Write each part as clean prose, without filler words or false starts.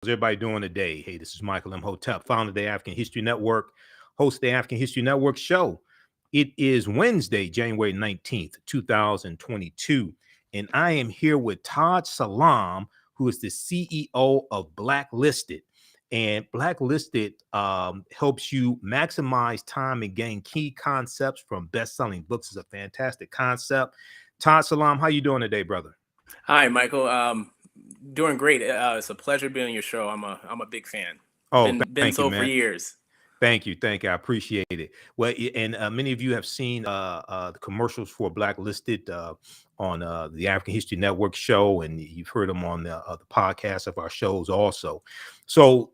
How's everybody doing today? Hey, this is Michael Imhotep, founder of the African History Network, host of the African History Network show. It is Wednesday, January 19th, 2022, and I am here with Taj Salaam, who is the CEO of Blacklisted. And Blacklisted helps you maximize time and gain key concepts from best-selling books. It's a fantastic concept. Taj Salaam, how you doing today, brother? Hi, Michael. Doing great. It's a pleasure being on your show. I'm a big fan. Oh, Been thank you, so for man. years. Thank you. Thank you. I appreciate it. Well, and many of you have seen the commercials for Blacklisted on the African History Network show, and you've heard them on the podcast of our shows also. So,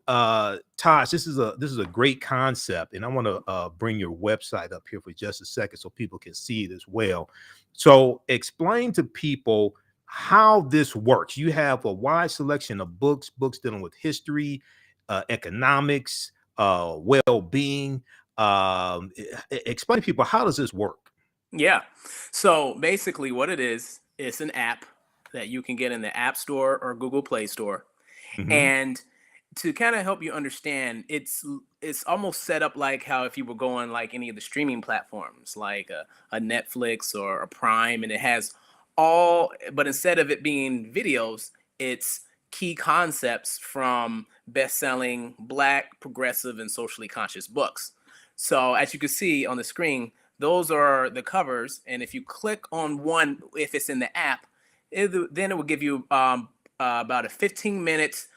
Tosh, this is a great concept, and I want to bring your website up here for just a second so people can see it as well. So, explain to people how this works. You have a wide selection of books dealing with history, economics, well-being. Explain to people, how does this work? Yeah. So basically, what it is, it's an app that you can get in the App Store or Google Play Store, Hmm. and to kind of help you understand, it's almost set up like how if you were going like any of the streaming platforms, like a Netflix or a Prime, and it has all, but instead of it being videos, it's key concepts from best-selling Black, progressive, and socially conscious books. So as you can see on the screen, those are the covers, and if you click on one, if it's in the app, then it will give you about a 15 minutes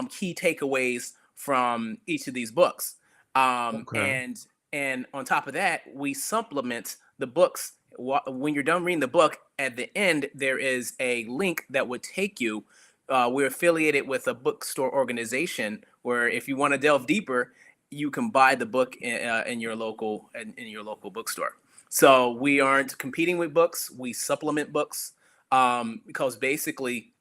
key takeaways from each of these books. Um, Okay. and and on top of that, we supplement the books. When you're done reading the book, at the end there is a link that would take you. We're affiliated with a bookstore organization where, if you want to delve deeper, you can buy the book in your local bookstore. So we aren't competing with books; we supplement books because basically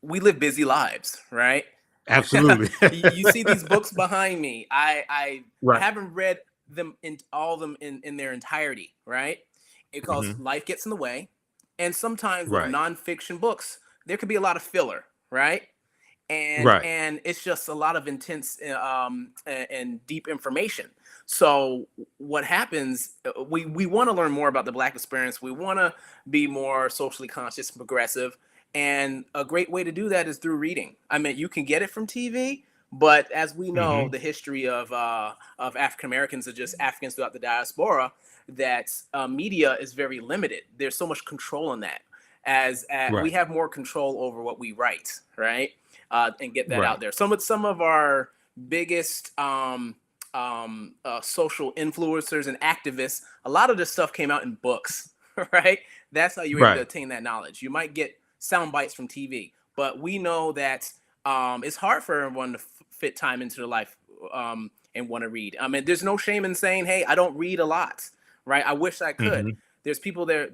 we live busy lives, right? Absolutely. You see these books behind me. I Right. haven't read them in all of them in their entirety, right? Because Hmm. life gets in the way, and sometimes with Right. nonfiction books, there could be a lot of filler, right? and Right. and it's just a lot of intense and deep information. So what happens, we want to learn more about the Black experience. We want to be more socially conscious and progressive, and a great way to do that is through reading. I mean, you can get it from TV, but as we know, Hmm. the history of African Americans or just Africans throughout the diaspora, that media is very limited. There's so much control in that, as we Right. have more control over what we write, right? And get that out Right. there. Some of our biggest social influencers and activists, a lot of this stuff came out in books, right? That's how you're able to Right. attain that knowledge. You might get sound bites from TV, but we know that it's hard for everyone to fit time into their life and want to read. I mean, there's no shame in saying, "Hey, I don't read a lot," right? I wish I could. Hmm. There's people there,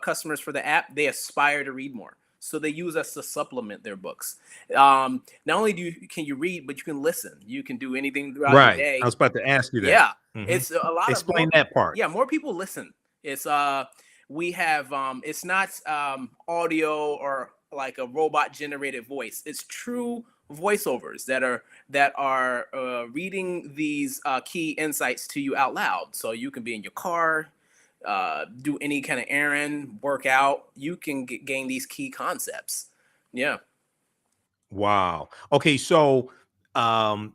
customers for the app, they aspire to read more. So they use us to supplement their books. Not only can you read, but you can listen. You can do anything throughout your Right. I day. was about to ask you that. Yeah, Hmm. it's a lot of Explain more. that part. Yeah, more people listen. It's we have it's not audio or like a robot generated voice. It's true voiceovers that are reading these key insights to you out loud. So you can be in your car, do any kind of errand, work out. You can gain these key concepts. Yeah. Wow. Okay, so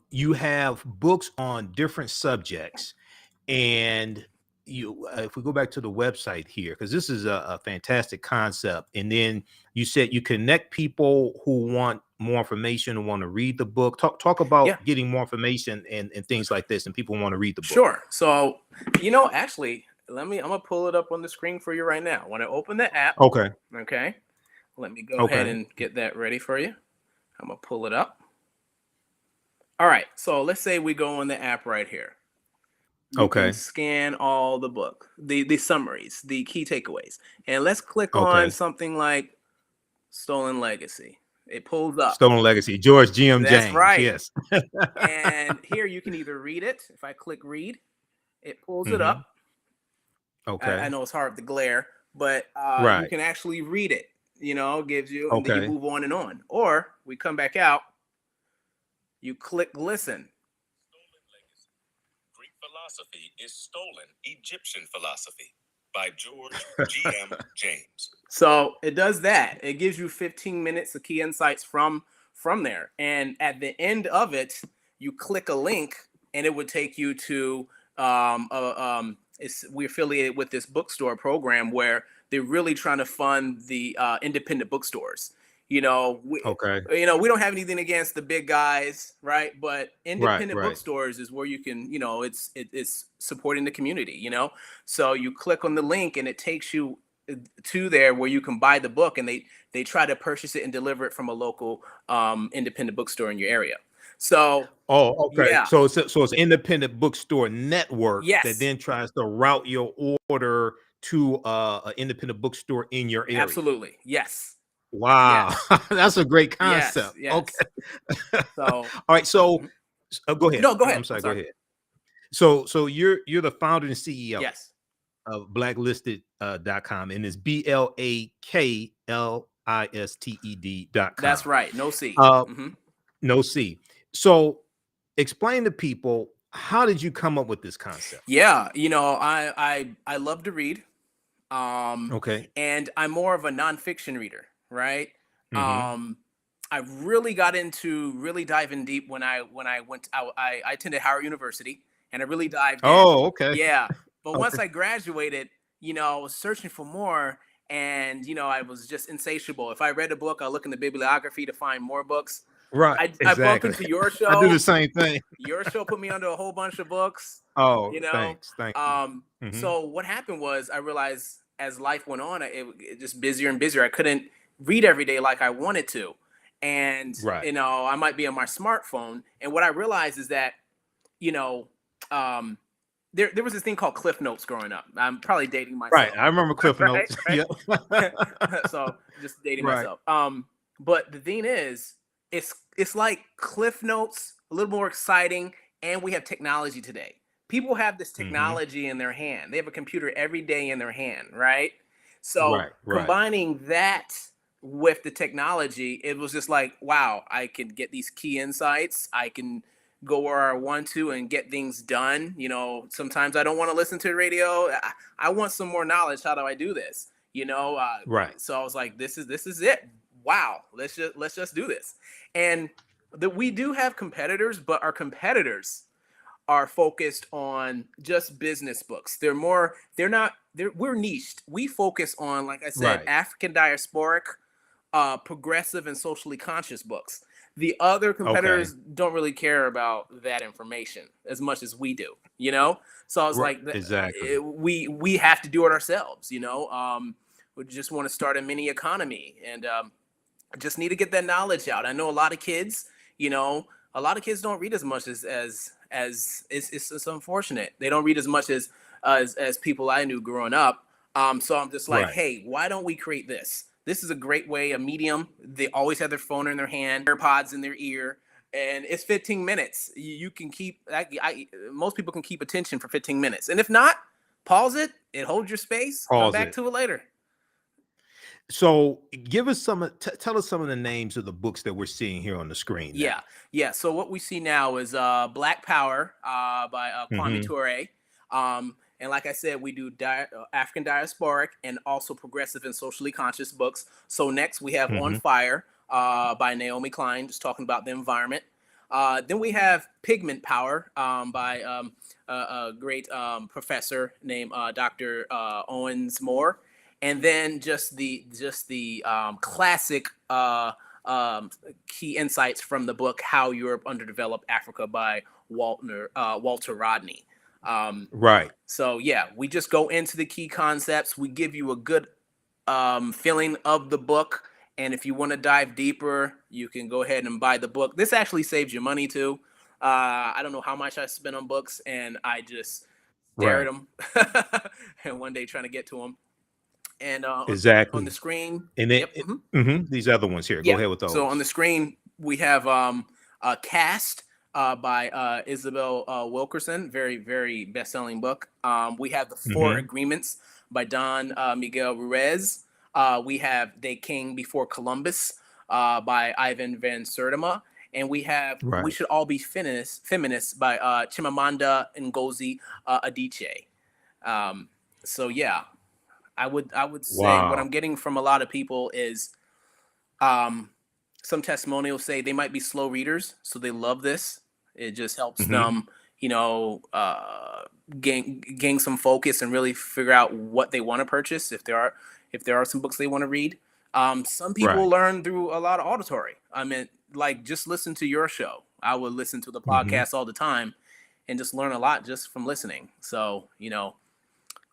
you have books on different subjects, and you if we go back to the website here, because this is a fantastic concept, and then you said you connect people who want more information and want to read the book. Talk Yeah. about getting more information and things like this, and people want to read the book. Sure. So, actually, I'm gonna pull it up on the screen for you right now. When I open the app, Okay. okay, let me go ahead Okay. and get that ready for you. I'm gonna pull it up. All right. So let's say we go on the app right here. You can Okay. scan all the book, the summaries, the key takeaways, and let's click on Okay. something like Stolen Legacy. It pulls up. Stolen Legacy, George G.M. That's James. right. Yes. And here you can either read it. If I click read, it pulls it Hmm. up. I Okay. know it's hard to glare, but you Right. can actually read it. Gives you, and then you Okay. move on and on. Or we come back out, You click listen. Stolen Legacy. Greek philosophy is stolen Egyptian philosophy by George G.M. James. So it does that. It gives you 15 minutes of key insights from there. And at the end of it, you click a link, and it would take you to we're affiliated with this bookstore program where they're really trying to fund the independent bookstores. You know, Okay. we don't have anything against the big guys, right? But Right. independent Right. bookstores is where you can, it's supporting the community. So you click on the link, and it takes you to there where you can buy the book, and they try to purchase it and deliver it from a local independent bookstore in your area. So Oh, okay. yeah, So it's an independent bookstore network that yes, then tries to route your order to an independent bookstore in your area. absolutely, yes, Wow, yes, that's a great yes, concept. yes. Okay. So All right. So mhm. go ahead. No, go ahead. I'm I'm sorry. Go sorry. ahead. So you're the founder and CEO Yes, of blacklisted.com, and it's BLAKLISTED.com. that's right. No C. Uh, Hmm. no C. So explain to people, how did you come up with this concept? Yeah, I love to read. um Okay. and I'm more of a nonfiction reader, right? Hmm. um I really got into really diving deep when I went out. I attended Howard University, and I really dived in. Oh, okay. Yeah, but once Okay. I graduated, I was searching for more, and I was just insatiable. If I read a book, I look in the bibliography to find more books. Right. I bump Exactly. into your I do the show. same thing. Your show put me onto a whole bunch of books, Oh, you know. thanks. Thank you. Hmm. So what happened was, I realized as life went on, it just busier and busier. I couldn't read every day like I wanted to. And Right. I might be on my smartphone. And what I realized is that, you know, um, there was this thing called Cliff Notes growing up. I'm probably dating Right. myself. I remember Cliff Right, Notes. right. Yep. So just dating Right. myself. But the thing is, it's like Cliff Notes, a little more exciting, and we have technology today. People have this Hmm. technology in their hand. They have a computer every day in their hand, right? So Right. Right. combining that with the technology, it was just like, wow, I can get these key insights. I can go where I want to and get things done. Sometimes I don't want to listen to the radio. I want some more knowledge. How do I do this? Right. So I was like, this is it. Wow, let's just do this. And that we do have competitors, but our competitors are focused on just business books. We're niched. We focus on, like I said, Right. African diasporic, progressive, and socially conscious books. The other Okay. competitors don't really care about that information as much as we do. So I was Right. like, Exactly. we have to do it ourselves. We just want to start a mini economy, and just need to get that knowledge out. I know you know, a lot of kids don't read as much as it's unfortunate. They don't read as much as people I knew growing up. So I'm just like, Right. hey, why don't we create this? This is a great way, a medium. They always have their phone in their hand, AirPods in their ear, and it's 15 minutes. You can keep. Most people can keep attention for 15 minutes, and if not, pause it. It holds your space. Come Pause back it. to it later. So give us tell us some of the names of the books that we're seeing here on the screen Yeah, now. yeah. So what we see now is Black Power by Kwame Hmm. Ture. And like I said, we do African diasporic and also progressive and socially conscious books. So next we have On Hmm. Fire by Naomi Klein, just talking about the environment. Then we have Pigment Power by a great professor named Dr. Owens Moore, and then just the classic um, key insights from the book How Europe Underdeveloped Africa by Walter Rodney. Um, Right. so yeah, we just go into the key concepts. We give you a good feeling of the book, and if you want to dive deeper, you can go ahead and buy the book. This actually saves you money too. I don't know how much I spent on books, and I just stare at Right. them, and one day trying to get to them. And on the Exactly. screen, And then yep. Mhm. these other ones here. Go Yeah. ahead with So on the those. screen we have Cast by Isabel Wilkerson, very very best selling book. We have The Four Hmm. Agreements by Don Miguel Ruiz. We have They Came Before Columbus by Ivan Van Sertima, and we Right. should all be feminists by Chimamanda Ngozi Adichie. So yeah, I would say what Wow. I'm getting from a lot of people is some testimonials say they might be slow readers, so they love this. It just helps them, gain some focus and really figure out what they want to purchase if there are some books they want to read. Some people Right. learn through a lot of auditory. I mean, like just listen to your show. I would listen to the hmm podcast all the time and just learn a lot just from listening. So,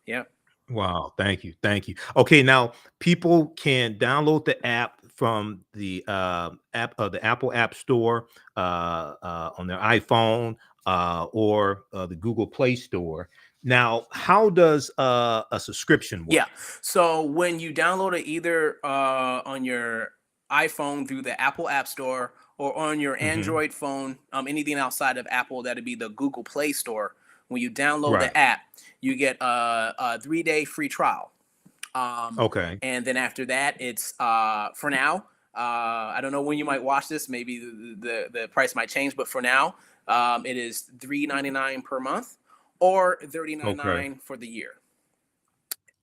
yeah. Wow. Thank you. Thank you. Okay. Now people can download the app from the the Apple App Store on their iPhone or the Google Play Store. Now, how does a subscription Yeah. work? So when you download it either on your iPhone through the Apple App Store or on your hmm Android phone, anything outside of Apple, that'd be the Google Play Store. When you download the Right. app, you get a 3-day free trial. Okay. And then after that, it's for now. I don't know when you might watch this. Maybe the price might change, but for now, it is $3.99 per month or Okay. $39.99 for the year.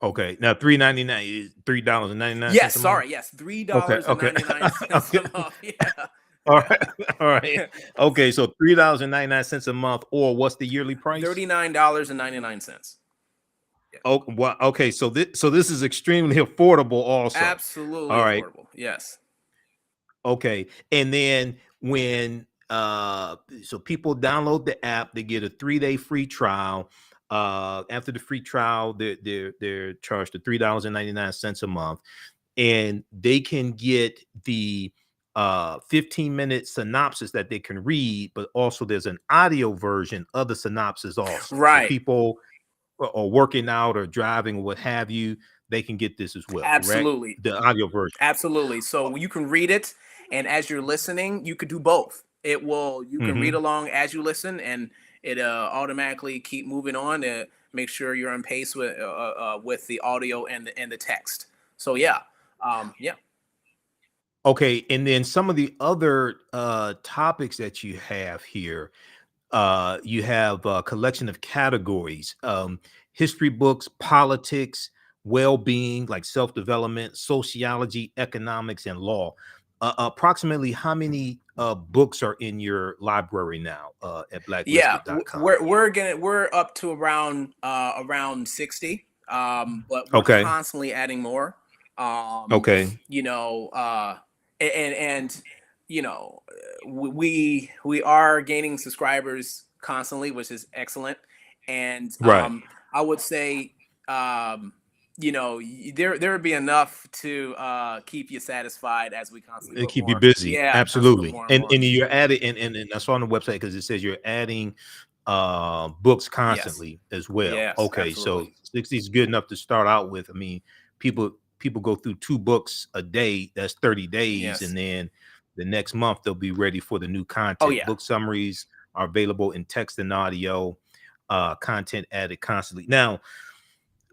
Okay. Now $3.99 is $3.99 Yes, a month. sorry, yes, three Okay. dollars and Okay. 99 cents Okay. a month. Yeah, All right. All right. Okay. So $3.99 a month, or what's the yearly price? $39.99. Yeah, Oh, well, okay. So this is extremely affordable also. absolutely All right. affordable. Yes. Okay. And then when so people download the app, they get a 3-day free trial. After the free trial, they're charged to $3.99 a month, and they can get the 15-minute synopsis that they can read, but also there's an audio version of the synopsis also. So Right. people are working out or driving or what have you, they can get this as well, correct? Absolutely. The audio version. Absolutely. So you can read it, and as you're listening, you could do both. You can read hmm along as you listen, and it automatically keep moving on to make sure you're on pace with the audio and the text. So yeah, yeah. Okay, and then some of the other topics that you have here, you have a collection of categories: history books, politics, well-being, like self-development, sociology, economics, and law. Approximately how many books are in your library now at Yeah, blacklisted.com? we're up to around 60. But we're Okay. constantly adding more. Um, Okay. you know, and we are gaining subscribers constantly, which is excellent. And Right. I would say there would be enough to keep you satisfied as we constantly It put keep you more. busy. Yeah, constantly put Absolutely. more and And more. you're adding, and I saw on the website because it says you're adding books Yes. constantly as well. Yes, Okay, so absolutely. 60 is good enough to start out with. I mean, people go through 2 books a day, that's 30 days, Yes. and then the next month they'll be ready for the new Oh content. yeah. Book summaries are available in text and audio, content added constantly. Now,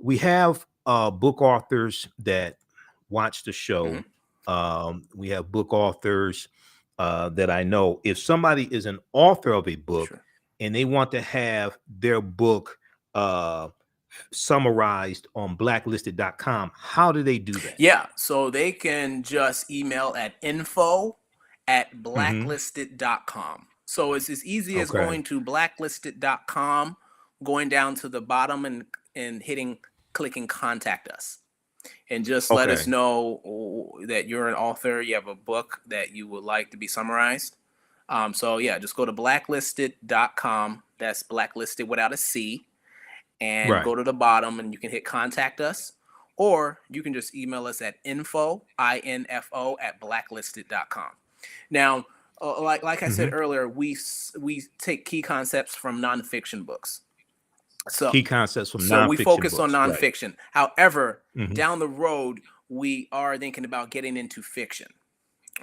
we have book authors that watch the Mhm. show. We have book authors that I know. If somebody is an author of a book Sure. and they want to have their book uh, summarized on blacklisted.com, how do they do that? Yeah, so they can just email at hmm info@blacklisted.com. So it's as easy as Okay. going to blacklisted.com, going down to the bottom and clicking contact us. And just let us Okay. know that you're an author, you have a book that you would like to be summarized. So yeah, just go to blacklisted.com. That's blacklisted without a C, and Right. go to the bottom and you can hit contact us, or you can just email us at info at blacklisted.com. Now, like I said hmm earlier, we take key concepts from nonfiction books. So Key concepts from so we nonfiction focus on books. Right. nonfiction. However, hmm down the road, we are thinking about getting into fiction.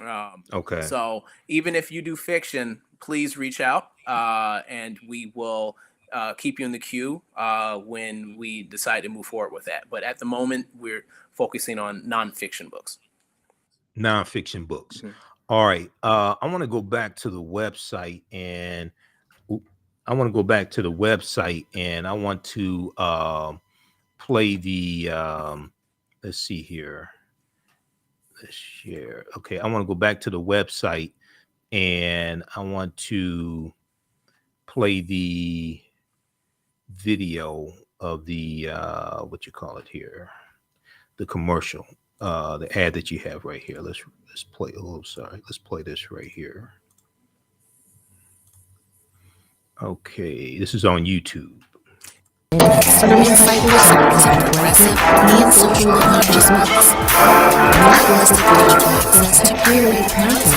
Okay. So even if you do fiction, please reach out, and we will keep you in the queue when we decide to move forward with that. But at the moment, we're focusing on nonfiction books. Nonfiction books. Mhm. All right. I want to go back to the website and I want to go back to the website and I want to play the let's see here. Let's share. Okay, I want to go back to the website and I want to play the video of the what you call it here, the commercial, the ad that you have right here. Let's play. Oh, sorry. Let's play this right here. Okay, this is on YouTube. Progressive and social accomplishments. Blacklisted presents curated content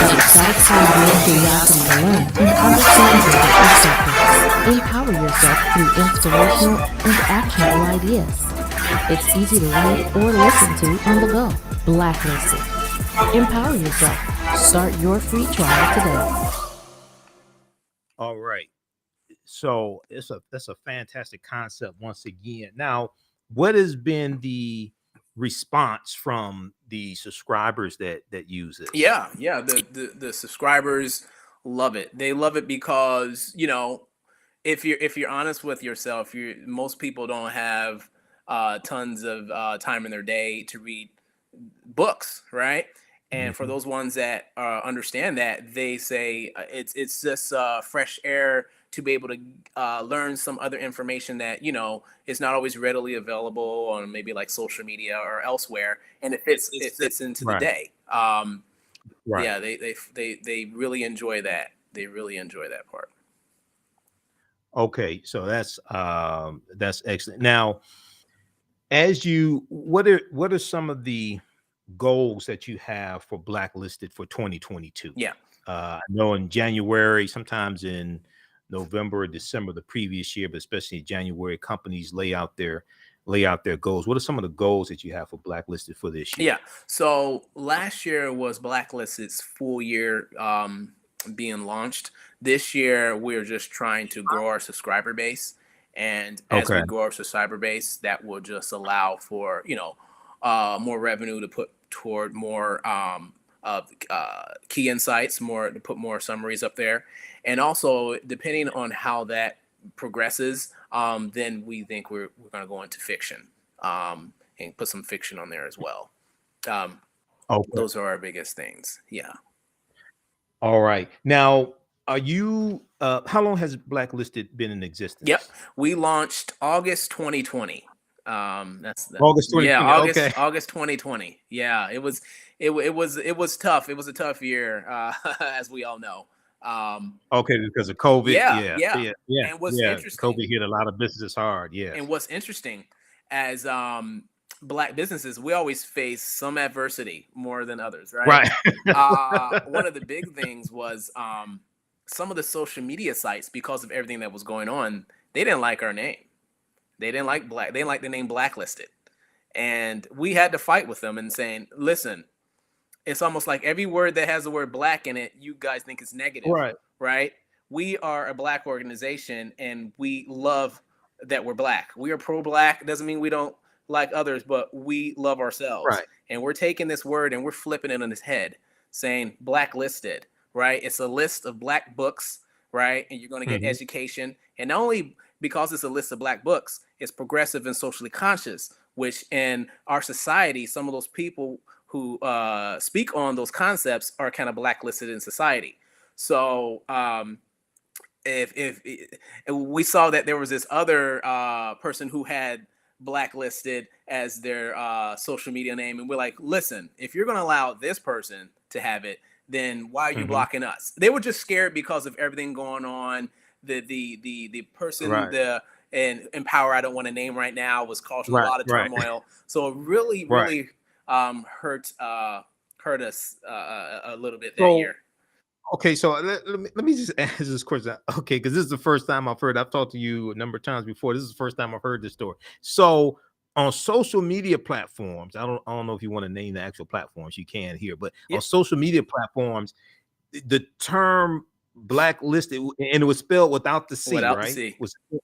that excites your curiosity to learn and understand your subjects. Empower yourself through inspirational and actionable ideas. It's easy to read or listen to on the go. Blacklisted. Empower yourself. Start your free trial today. All right. So that's a fantastic concept once again. Now, what has been the response from the subscribers that use this? Yeah, the subscribers love it. They love it because, you know, if you're honest with yourself, most people don't have tons of time in their day to read books, right? And for those ones that understand that, they say it's just fresh air to be able to learn some other information that, you know, is not always readily available on maybe like social media or elsewhere, and it fits into the day. Right. Yeah, they really enjoy that. They really enjoy that part. Okay, so that's excellent. Now, what are some of the goals that you have for Blacklisted for 2022? Yeah. I know in January, sometimes in November or December the previous year, but especially in January, companies lay out their goals. What are some of the goals that you have for Blacklisted for this year? Yeah. So last year was Blacklisted's full year being launched. This year, we're just trying to grow our subscriber base. And as we grow our subscriber base, that will just allow for, you know, more revenue to put toward more key insights, to put more summaries up there. And also, depending on how that progresses, then we think we're going to go into fiction and put some fiction on there as well. Those are our biggest things. Yeah. All right. Now, are you how long has Blacklisted been in existence? Yep. We launched August 2020. That's August 2020. Yeah, August 2020. Yeah, it was tough. It was a tough year, as we all know. Okay, because of COVID. Yeah. And what's interesting, COVID hit a lot of businesses hard. Yeah. And what's interesting, as Black businesses, we always face some adversity more than others, right? Right. One of the big things was some of the social media sites, because of everything that was going on, they didn't like our name. They didn't like the name Blacklisted. And we had to fight with them and saying, listen, it's almost like every word that has the word black in it, you guys think is negative. Right? We are a Black organization and we love that we're Black. We are pro-Black. Doesn't mean we don't like others, but we love ourselves. Right. And we're taking this word and we're flipping it on its head, saying Blacklisted, right? It's a list of Black books, right? And you're going to get education. And not only because it's a list of Black books, it's progressive and socially conscious, which in our society, some of those people who speak on those concepts are kind of blacklisted in society. So if we saw that there was this other person who had Blacklisted as their social media name, and we're like, listen, if you're going to allow this person to have it, then why are you blocking us? They were just scared because of everything going on. The person, and Empower, I don't want to name right now, was causing a lot of turmoil. So it really hurt us a little bit that year. Okay, so let me just ask this question. Okay, because this is the first time I've talked to you a number of times before. This is the first time I've heard this story. So on social media platforms, I don't know if you want to name the actual platforms, you can here, but on social media platforms, the term Blacklisted, and it was spelled without the C, without right? The C.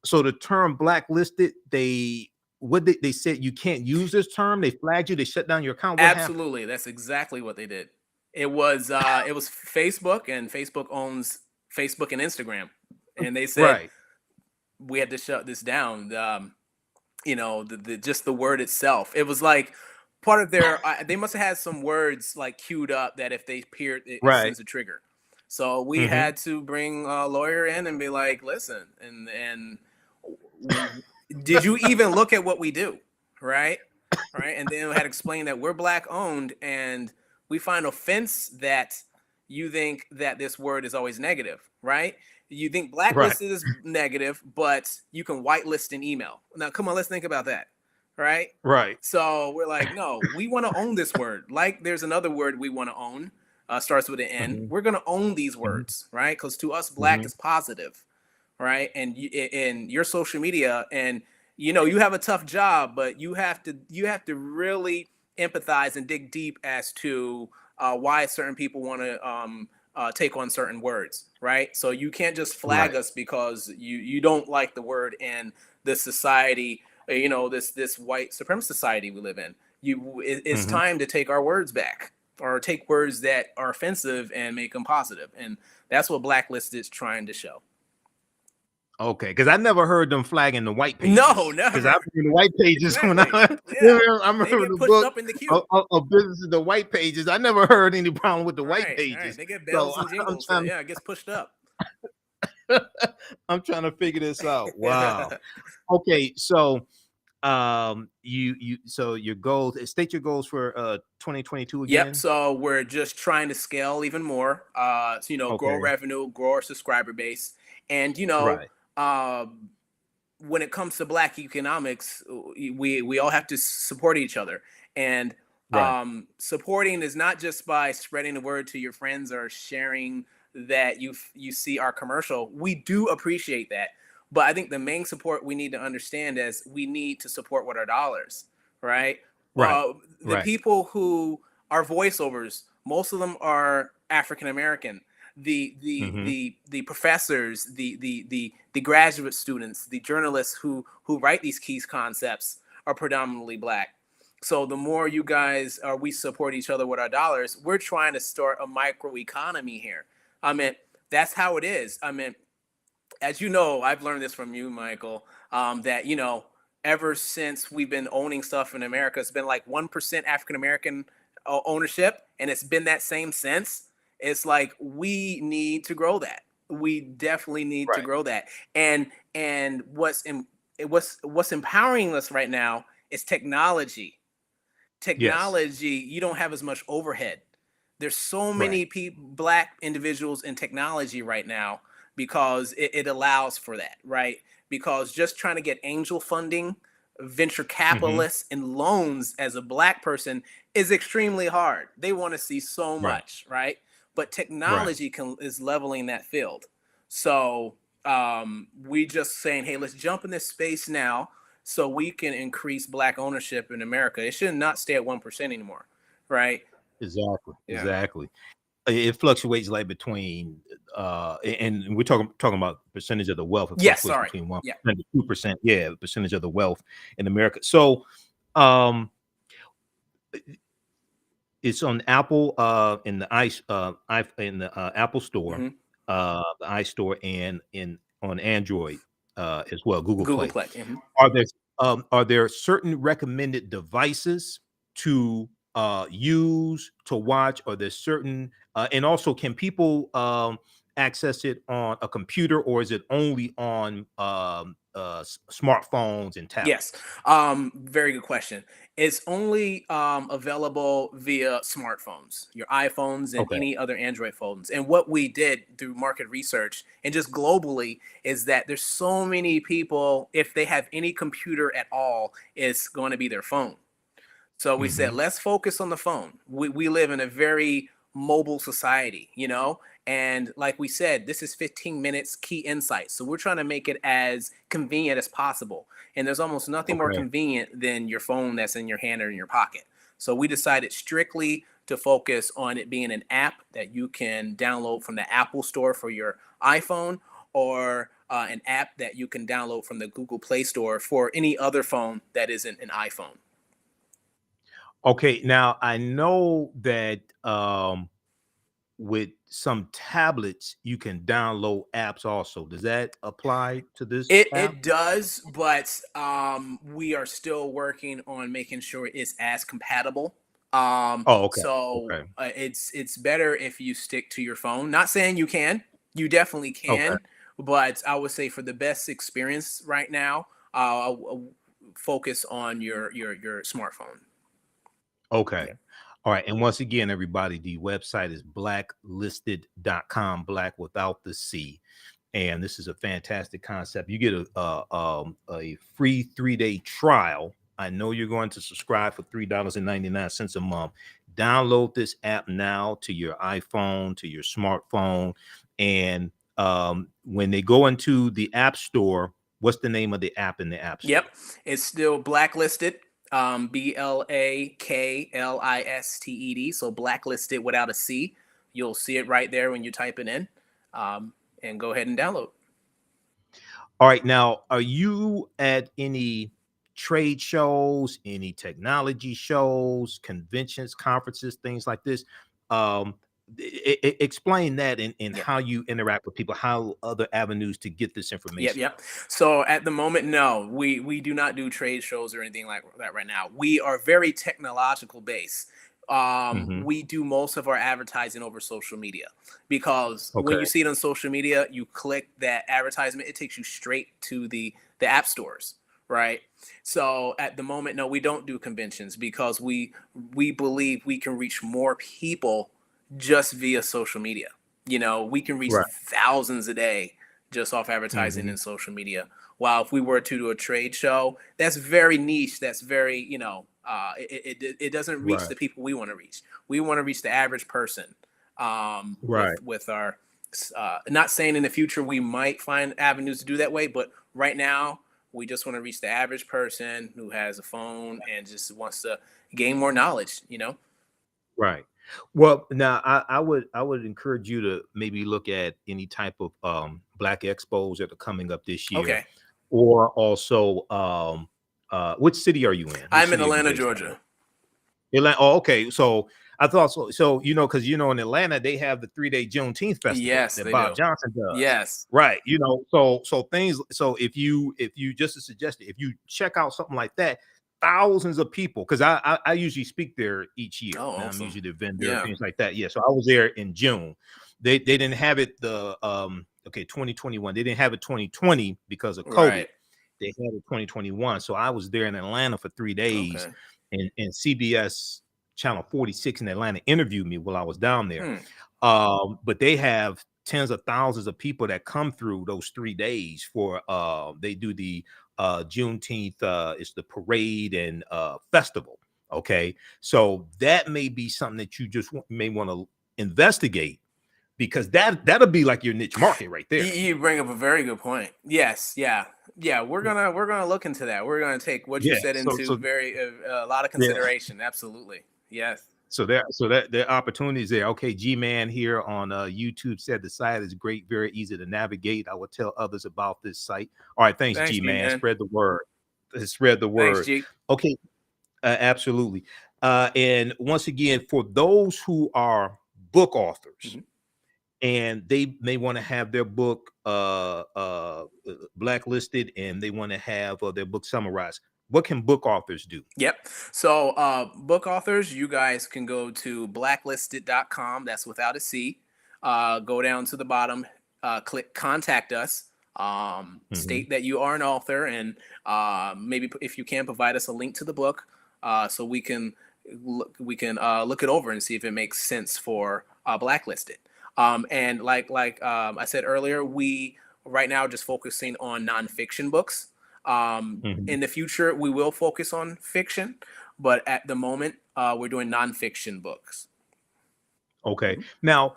So the term Blacklisted, they said you can't use this term. They flagged you. They shut down your account. What Absolutely, happened? That's exactly what they did. It was Facebook, and Facebook owns Facebook and Instagram, and they said Right. we had to shut this down. Just the word itself. It was like part of their. They must have had some words like queued up that if they appeared, it Right. sends a trigger. So we Mhm. had to bring a lawyer in and be like, listen, and did you even look at what we do, right? Right, and then we had to explain that we're Black owned, and we find offense that you think that this word is always negative, right? You think Right. blacklisted is negative, but you can whitelist an email. Now, come on, let's think about that, right? Right. So we're like, no, we want to own this word. Like there's another word we want to own, starts with an N. Mhm. We're gonna own these Mhm. words, right? Because to us, Black Mhm. is positive, right? And in your social media, and you have a tough job, but you have to really empathize and dig deep as to why certain people want to take on certain words, right? So you can't just flag Right. us because you don't like the word in this society, this white supremacist society we live in. It's Mhm. time to take our words back, or take words that are offensive and make them positive, and that's what Blacklisted is trying to show. Okay, because I never heard them flagging the white pages. No, Because never. I've been in the white pages when Exactly. Yeah. I They remember get the pushed book up in the queue. of business of the white pages. I never heard any problem with the white Right. pages. They get So bells and I'm jingles. trying, Yeah, it gets pushed up. I'm trying to figure this out. Wow. Okay, so so your goals, state your goals for 2022 Yep. again. So we're just trying to scale even more. Grow Okay. revenue, grow our subscriber base, and Right. when it comes to Black economics, we all have to support each other, and Right. supporting is not just by spreading the word to your friends or sharing that you see our commercial. We do appreciate that, but I think the main support we need to understand is we need to support with our dollars, right? Right. The Right. people who are voiceovers, most of them are African American. Mhm. The professors, the graduate students, the journalists who write these key concepts are predominantly Black. So the more you guys we support each other with our dollars, we're trying to start a micro economy here. I mean, that's how it is. I mean, as you know, I've learned this from you, Michael, that ever since we've been owning stuff in America, it's been like 1% African American ownership, and it's been that same since. It's like we need to grow that. We definitely need to Right. grow that. And what's empowering us right now is technology. Yes. You don't have as much overhead. There's so Right. many Black individuals in technology right now because it allows for that, right? Because just trying to get angel funding, venture Mhm. capitalists, and loans as a Black person is extremely hard. They want to see so Right. much, right? But Right. technology is leveling that field. So we just saying, hey, let's jump in this space now so we can increase Black ownership in America. It should not stay at 1% anymore, right? Exactly. Yeah. Exactly. It fluctuates like between and we're talking about percentage of the wealth. It Yes, fluctuates sorry. between Yeah. 1% to 2%. Yeah, the percentage of the wealth in America. So um it's on Apple in the in the Apple store, hmm the iStore, and in on Android as well, Google Google Play. Play. Are there certain recommended devices to use to watch? Are there certain and also can people access it on a computer, or is it only on smartphones and Yes. tablets? Very good question. It's only available via smartphones, your iPhones, and Okay. any other Android phones. And what we did through market research and just globally is that there's so many people, if they have any computer at all, it's going to be their phone. So we said, Hmm. let's focus on the phone. We live in a very mobile society, and like we said, this is 15 minutes key insights. So we're trying to make it as convenient as possible. And there's almost nothing more Okay. convenient than your phone that's in your hand or in your pocket. So we decided strictly to focus on it being an app that you can download from the Apple Store for your iPhone, or an app that you can download from the Google Play Store for any other phone that isn't an iPhone. Okay, now I know that with some tablets you can download apps also. Does that apply to this It app? it does, but we are still working on making sure it's as compatible. Oh, okay. So Okay. it's better if you stick to your phone. Not saying you can, you definitely Okay. can, but I would say for the best experience right now, focus on your smartphone. Okay. Yeah. All right. And once again, everybody, the website is blacklisted.com, black without the C. And this is a fantastic concept. You get a free 3-day trial. I know you're going to subscribe for $3.99 a month. Download this app now to your iPhone, to your smartphone. And when they go into the App Store, what's the name of the app in the App Store? Yep, it's still Blacklisted. BLAKLISTED. So Blacklisted without a C. You'll see it right there when you type it in. And go ahead and download. All right. Now, are you at any trade shows, any technology shows, conventions, conferences, things like this? Um, Explain that and Yep. how you interact with people, how other avenues to get this Yep, information. yep. So at the moment, no, we do not do trade shows or anything like that right now. We are very technological based. Hmm. We do most of our advertising over social media because Okay. when you see it on social media, you click that advertisement, it takes you straight to the app stores, right? So at the moment, no, we don't do conventions because we believe we can reach more people just via social media. We can reach Right. thousands a day just off advertising Hmm. and social media. While if we were to do a trade show, that's very niche. That's very, it doesn't reach Right. the people we want to reach. We want to reach the average person. Right. With our, not saying in the future we might find avenues to do that way, but right now we just want to reach the average person who has a phone and just wants to gain more knowledge. Right. Well, now I would encourage you to maybe look at any type of Black expos that are coming up this year, Okay, or also which city are you in? Which I'm in city are you Atlanta, based out of? Georgia. Atlanta. Oh, okay. So I thought so. So because in Atlanta they have the 3-day Juneteenth festival Yes, that they Bob do. Johnson does. Yes. Right. So things. So if you just a suggestion, if you check out something like that, thousands of people, because I usually speak there each year. Oh, And I'm awesome. usually the vendor, Yeah. things like that. Yeah. So I was there in June. They didn't have it 2021. They didn't have it 2020 because of COVID. Right. They had it 2021. So I was there in Atlanta for 3 days, Okay. and CBS channel 46 in Atlanta interviewed me while I was down there. Hmm. But they have tens of thousands of people that come through those 3 days for they do the Juneteenth, it's the parade and festival. Okay, so that may be something that you just may want to investigate, because that'll be like your niche market right there. You bring up a very good point. Yes. Yeah. Yeah. We're gonna look into that. We're gonna take what you Yeah. said into So very a lot of yeah. consideration. Absolutely. Yes. So there are opportunities there. Okay, G-Man here on YouTube said the site is great, very easy to navigate. I will tell others about this site. All right, thanks, Thanks, G G-Man. man. Spread the word. Spread the Thanks, word. G. Okay, absolutely. And once again, for those who are book authors, Mhm. and they may want to have their book blacklisted, and they want to have their book summarized, what can book authors do? Yep. So, book authors, you guys can go to blacklisted.com. That's without a C. Go down to the bottom, click contact us, Mhm. state that you are an author, and maybe if you can provide us a link to the book, so we can look it over and see if it makes sense for Blacklisted. And I said earlier, we right now just focusing on nonfiction books. Mhm. In the future, we will focus on fiction, but at the moment, we're doing nonfiction books. Okay. Mhm. Now,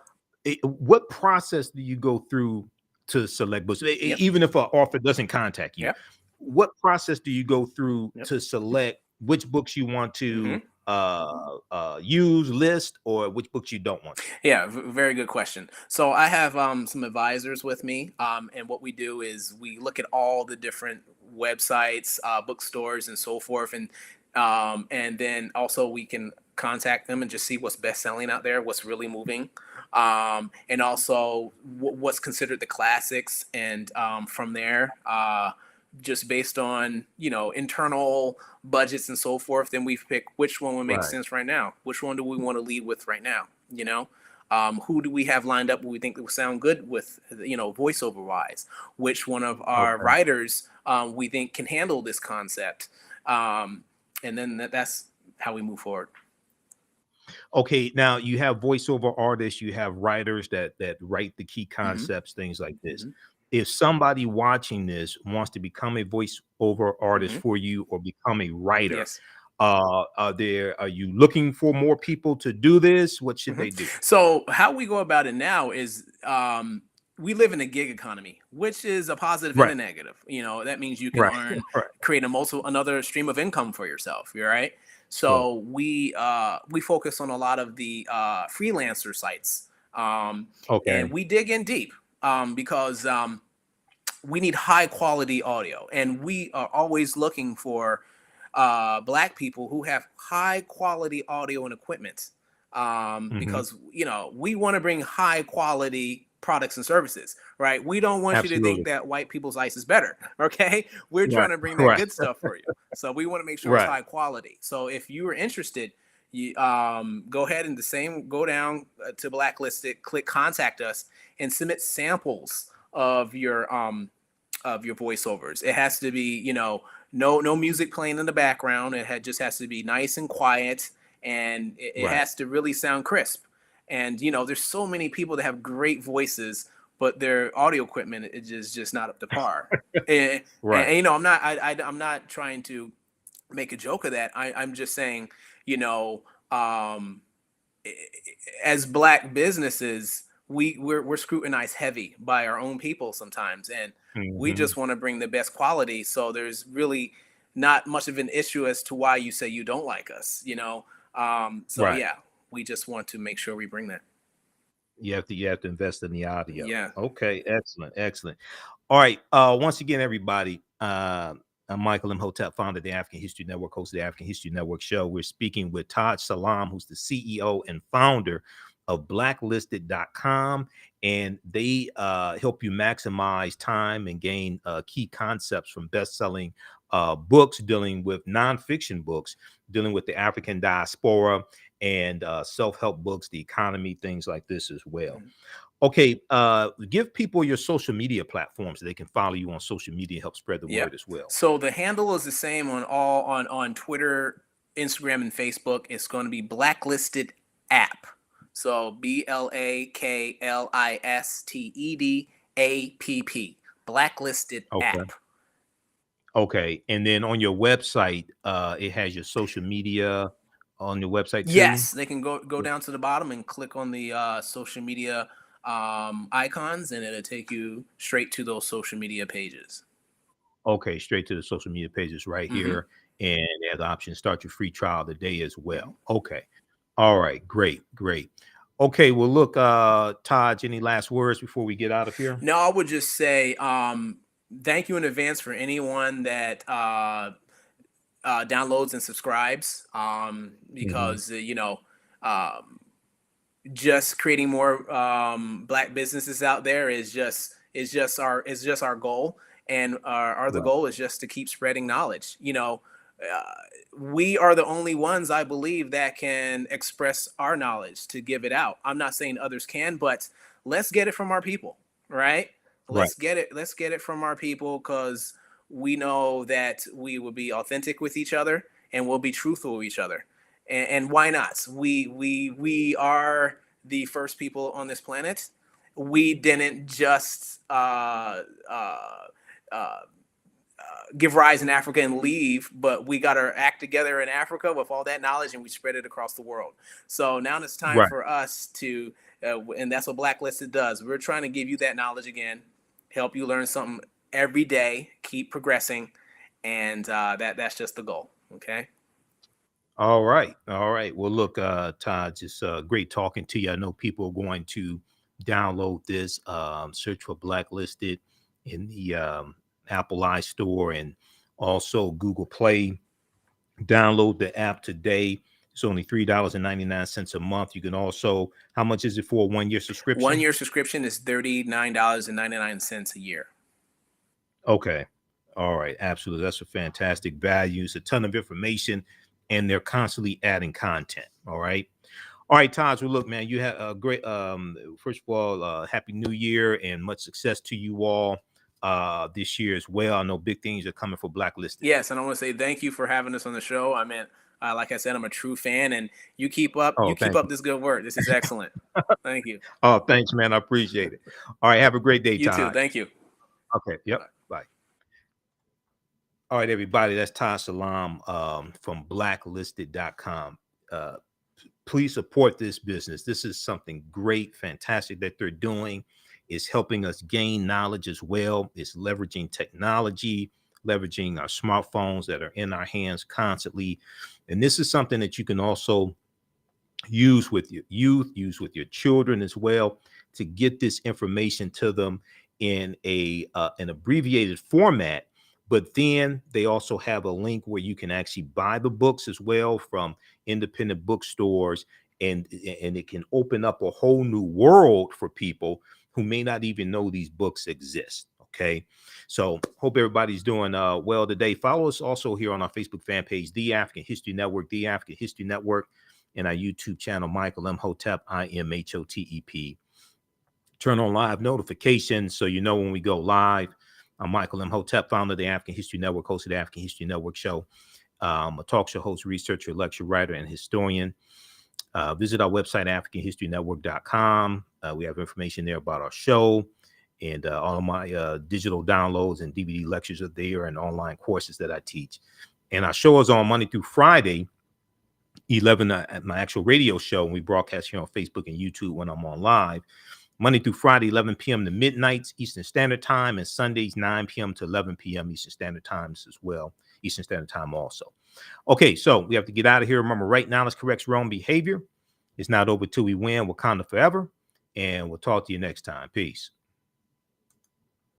what process do you go through to select books? Yep. Even if an author doesn't contact you, Yep. what process do you go through Yep. to select which books you want Hmm. to use, list, or which books you don't want to? Yeah, very good question. So I have some advisors with me, and what we do is we look at all the different websites, bookstores, and so forth, and then also we can contact them and just see what's best selling out there, what's really moving. and also what's considered the classics, and from there, just based on internal budgets and so forth, then we pick which one would make Right. sense right now. Which one do we want to lead with right now? Who do we have lined up we think that will sound good with voiceover wise? Which one of our Okay. writers we think can handle this concept? And then that's how we move forward. Okay, now you have voiceover artists, you have writers that write the key concepts, things like this. Mhm. If somebody watching this wants to become a voiceover artist Mhm. for you or become a writer, Yes. are you looking for more people to do this? What should they do? So how we go about it now is we live in a gig economy, which is a positive and a Right, negative. That means you can right, earn, right. create another stream of income for yourself. You're right. Sure. So we focus on a lot of the freelancer sites, Okay. and we dig in deep because we need high quality audio, and we are always looking for Black people who have high quality audio and equipment, Hmm. because we want to bring high quality products and services, right? We don't want you to think Absolutely. that white people's ice is better. Okay, we're Right, trying to bring that right, good stuff for you, so we want to make sure it's right, high quality. So if you are interested, you go ahead and go down to Blacklisted, click contact us, and submit samples of your voiceovers. It has to be, no music playing in the background. Just has to be nice and quiet, and it right, has to really sound crisp. And there's so many people that have great voices, but their audio equipment is just not up to par. And, right. I'm not trying to make a joke of that. I'm just saying, you know, um, as Black businesses, we're scrutinized heavy by our own people sometimes, and we Hmm. just want to bring the best quality. So there's really not much of an issue as to why you say you don't like us. So Right. yeah, we just want to make sure we bring that. You have to invest in the audio. Yeah. Okay, excellent, excellent. All right. Once again, everybody, I'm Michael Imhotep, founder of the African History Network, host of the African History Network show. We're speaking with Taj Salaam, who's the CEO and founder of blacklisted.com, and they help you maximize time and gain key concepts from best-selling books dealing with nonfiction books dealing with the African diaspora and self-help books, the economy, things like this as well. Mhm. Okay, give people your social media platforms so they can follow you on social media and help spread the Yeah. word as well. So the handle is the same on Twitter, Instagram, and Facebook. It's going to be Blacklisted App. So BLAKLISTEDAPP. Blacklisted Okay. App. Okay, and then on your website, it has your social media on your website too? Yes, they can go down to the bottom and click on the social media icons, and it'll take you straight to those social media pages. Okay, straight to the social media pages right Hmm. here, and they have the option to start your free trial today as Hmm. well. Okay. All right, great, great. Okay, well, look, Taj, any last words before we get out of here? No, I would just say thank you in advance for anyone that downloads and subscribes, Mhm. because um, just creating more Black businesses out there is just our goal, and our other Right, goal is just to keep spreading knowledge. Uh, we are the only ones, I believe, that can express our knowledge to give it out. I'm not saying others can, but let's get it from our people, right? right, Let's get it from our people, because we know that we will be authentic with each other, and we'll be truthful with each other. And why not? We are the first people on this planet. We didn't just uh, give rise in Africa and leave, but we got our act together in Africa with all that knowledge, and we spread it across the world. So now it's time right. for us to, and that's what Blacklisted does. We're trying to give you that knowledge again, help you learn something every day, keep progressing, and that's just the goal. Okay. All right. All right. Well, look, Todd, it's great talking to you. I know people are going to download this, search for Blacklisted in the Apple iStore and also Google Play. Download the app today. It's only $3.99 a month. You can also, how much is it for a 1-year subscription? 1-year subscription is $39.99 a year. Okay. All right. Absolutely. That's a fantastic value. It's a ton of information, and they're constantly adding content. All right. All right, Taj. Well, look, man, you had a great, first of all, Happy New Year and much success to you all this year as well. I know big things are coming for Blacklisted. Yes, and I want to say thank you for having us on the show. I mean, like I said, I'm a true fan, and you keep up Thank you. this good work. This is excellent. Thank you. Oh, thanks, man. I appreciate it. All right. Have a great day, You Taj. too. Thank you. Okay. Yep. Bye. All right, everybody. That's Taj Salaam from blacklisted.com. Please support this business. This is something great, fantastic that they're doing. It's helping us gain knowledge as well. It's leveraging technology, leveraging our smartphones that are in our hands constantly. And this is something that you can also use with your youth, use with your children as well, to get this information to them in an abbreviated format. But then they also have a link where you can actually buy the books as well from independent bookstores, and it can open up a whole new world for people who may not even know these books exist. Okay, so hope everybody's doing well today. Follow us also here on our Facebook fan page, The African History Network, The African History Network, and our YouTube channel, Michael Imhotep, IMHOTEP. Turn on live notifications so you know when we go live. I'm Michael Imhotep, founder of the African History Network, host of the African History Network show. A talk show host, researcher, lecture writer, and historian. Visit our website, AfricanHistoryNetwork.com. We have information there about our show, and all of my digital downloads and DVD lectures are there, and online courses that I teach. And our show is on Monday through Friday, 11 at my actual radio show, and we broadcast here on Facebook and YouTube when I'm on live. Monday through Friday, 11 p.m. to midnight Eastern Standard Time, and Sundays, 9 p.m. to 11 p.m. Eastern Standard Times as well. Eastern Standard Time also. Okay, so we have to get out of here. Remember, right now, let's correct wrong behavior. It's not over till we win. Wakanda forever. And we'll talk to you next time. Peace.